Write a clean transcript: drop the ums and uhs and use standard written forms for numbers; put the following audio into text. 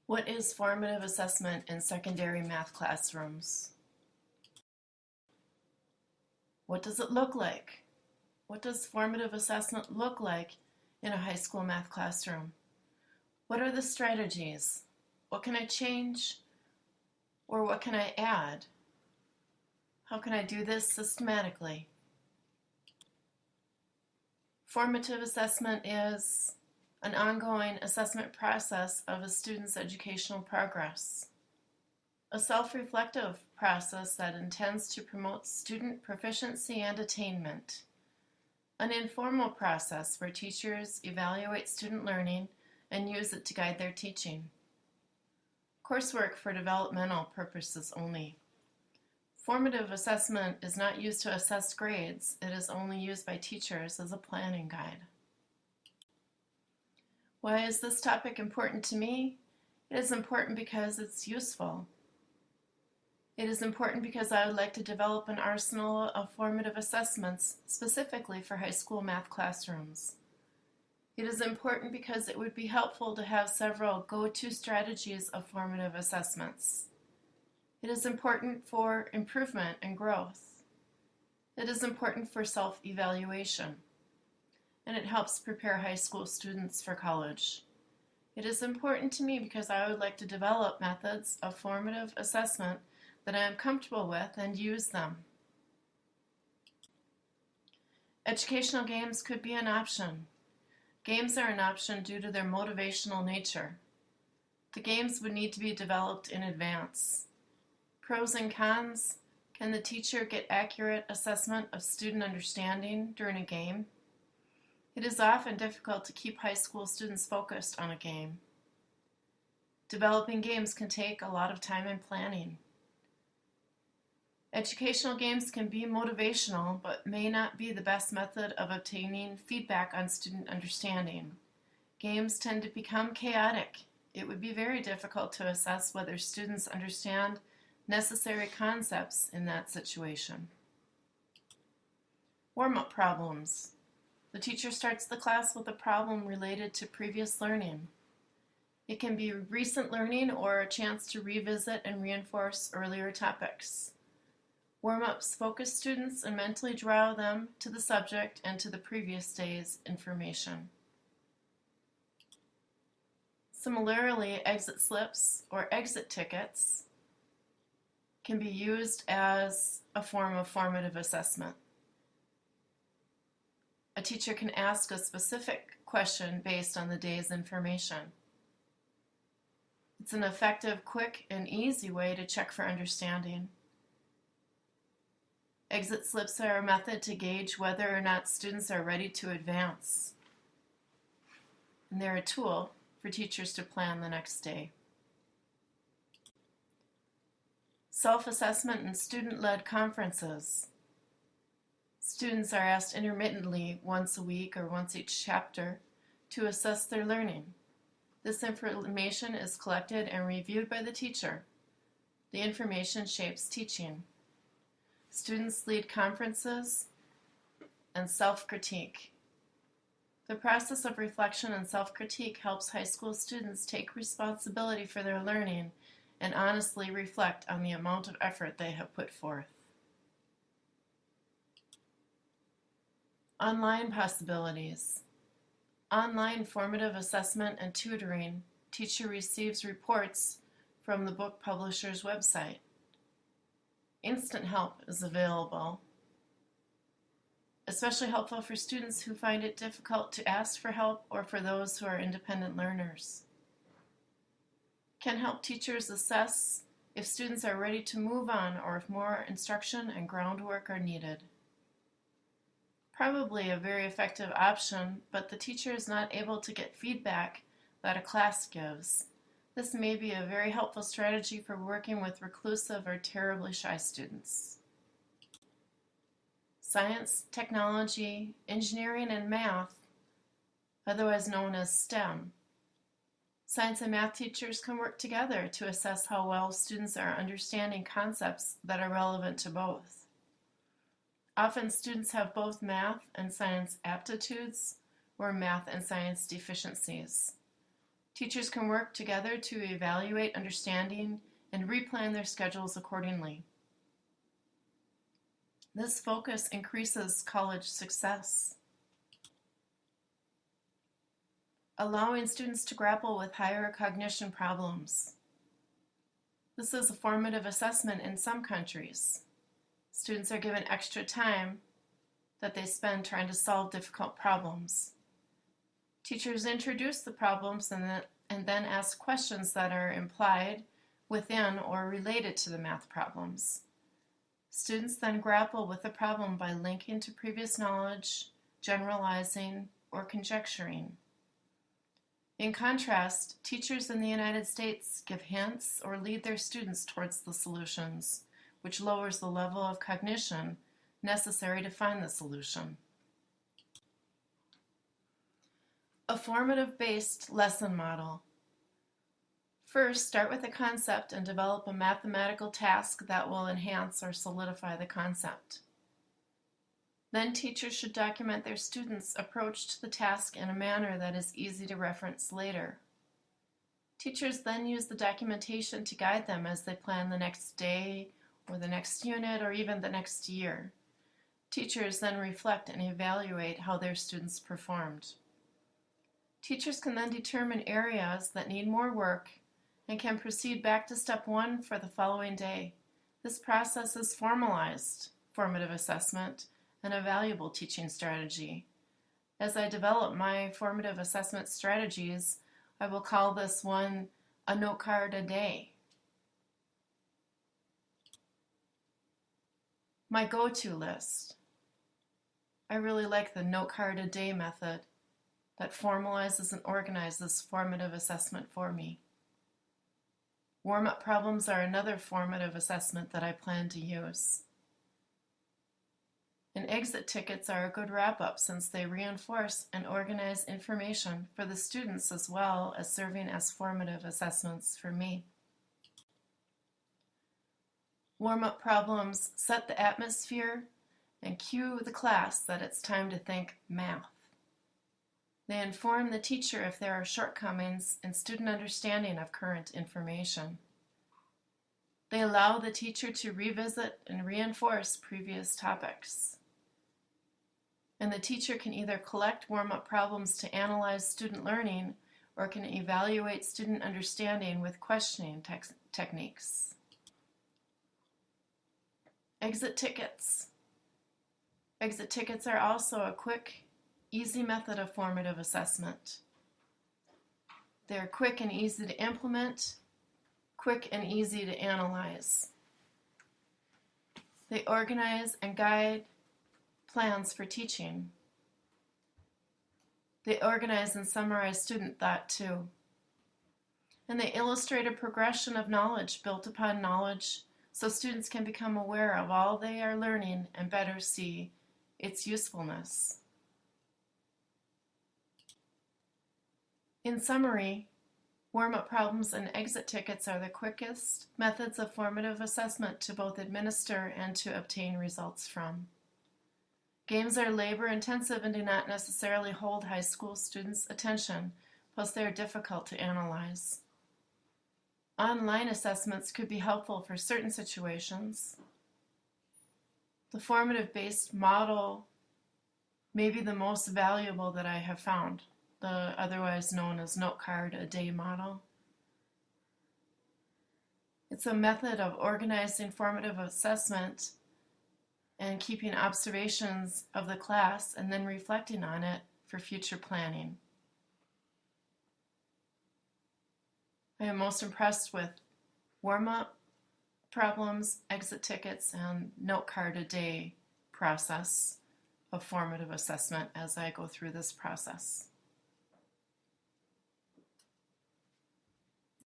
What is formative assessment in secondary math classrooms? What does it look like? What does formative assessment look like in a high school math classroom? What are the strategies? What can I change or what can I add? How can I do this systematically? Formative assessment is an ongoing assessment process of a student's educational progress. A self-reflective process that intends to promote student proficiency and attainment. An informal process where teachers evaluate student learning and use it to guide their teaching. Coursework for developmental purposes only. Formative assessment is not used to assess grades. It is only used by teachers as a planning guide. Why is this topic important to me? It is important because it's useful. It is important because I would like to develop an arsenal of formative assessments specifically for high school math classrooms. It is important because it would be helpful to have several go-to strategies of formative assessments. It is important for improvement and growth. It is important for self-evaluation. And it helps prepare high school students for college. It is important to me because I would like to develop methods of formative assessment that I am comfortable with and use them. Educational games could be an option. Games are an option due to their motivational nature. The games would need to be developed in advance. Pros and cons: can the teacher get accurate assessment of student understanding during a game? It is often difficult to keep high school students focused on a game. Developing games can take a lot of time and planning. Educational games can be motivational, but may not be the best method of obtaining feedback on student understanding. Games tend to become chaotic. It would be very difficult to assess whether students understand necessary concepts in that situation. Warm-up problems. The teacher starts the class with a problem related to previous learning. It can be recent learning or a chance to revisit and reinforce earlier topics. Warm-ups focus students and mentally draw them to the subject and to the previous day's information. Similarly, exit slips or exit tickets can be used as a form of formative assessment. A teacher can ask a specific question based on the day's information. It's an effective, quick, and easy way to check for understanding. Exit slips are a method to gauge whether or not students are ready to advance. And they're a tool for teachers to plan the next day. Self-assessment and student-led conferences. Students are asked intermittently, once a week or once each chapter, to assess their learning. This information is collected and reviewed by the teacher. The information shapes teaching. Students lead conferences and self-critique. The process of reflection and self-critique helps high school students take responsibility for their learning and honestly reflect on the amount of effort they have put forth. Online possibilities. Online formative assessment and tutoring. Teacher receives reports from the book publisher's website. Instant help is available, especially helpful for students who find it difficult to ask for help or for those who are independent learners. Can help teachers assess if students are ready to move on or if more instruction and groundwork are needed. Probably a very effective option, but the teacher is not able to get feedback that a class gives. This may be a very helpful strategy for working with reclusive or terribly shy students. Science, technology, engineering, and math, otherwise known as STEM. Science and math teachers can work together to assess how well students are understanding concepts that are relevant to both. Often students have both math and science aptitudes or math and science deficiencies. Teachers can work together to evaluate understanding and replan their schedules accordingly. This focus increases college success. Allowing students to grapple with higher cognition problems. This is a formative assessment in some countries. Students are given extra time that they spend trying to solve difficult problems. Teachers introduce the problems and then ask questions that are implied within or related to the math problems. Students then grapple with the problem by linking to previous knowledge, generalizing, or conjecturing. In contrast, teachers in the United States give hints or lead their students towards the solutions, which lowers the level of cognition necessary to find the solution. A formative-based lesson model. First, start with a concept and develop a mathematical task that will enhance or solidify the concept. Then teachers should document their students' approach to the task in a manner that is easy to reference later. Teachers then use the documentation to guide them as they plan the next day or the next unit or even the next year. Teachers then reflect and evaluate how their students performed. Teachers can then determine areas that need more work and can proceed back to step one for the following day. This process is formalized formative assessment and a valuable teaching strategy. As I develop my formative assessment strategies, I will call this one a note card a day. My go-to list. I really like the note card a day method that formalizes and organizes formative assessment for me. Warm-up problems are another formative assessment that I plan to use. And exit tickets are a good wrap-up since they reinforce and organize information for the students as well as serving as formative assessments for me. Warm-up problems set the atmosphere and cue the class that it's time to think math. They inform the teacher if there are shortcomings in student understanding of current information. They allow the teacher to revisit and reinforce previous topics. And the teacher can either collect warm-up problems to analyze student learning or can evaluate student understanding with questioning techniques. Exit tickets. Exit tickets are also a quick, easy method of formative assessment. They're quick and easy to implement, quick and easy to analyze. They organize and guide plans for teaching. They organize and summarize student thought too. And they illustrate a progression of knowledge built upon knowledge so students can become aware of all they are learning and better see its usefulness. In summary, warm-up problems and exit tickets are the quickest methods of formative assessment to both administer and to obtain results from. Games are labor-intensive and do not necessarily hold high school students' attention, plus they are difficult to analyze. Online assessments could be helpful for certain situations. The formative-based model may be the most valuable that I have found, the otherwise known as note card a day model. It's a method of organizing formative assessment and keeping observations of the class and then reflecting on it for future planning. I am most impressed with warm-up problems, exit tickets, and note card a day process of formative assessment as I go through this process.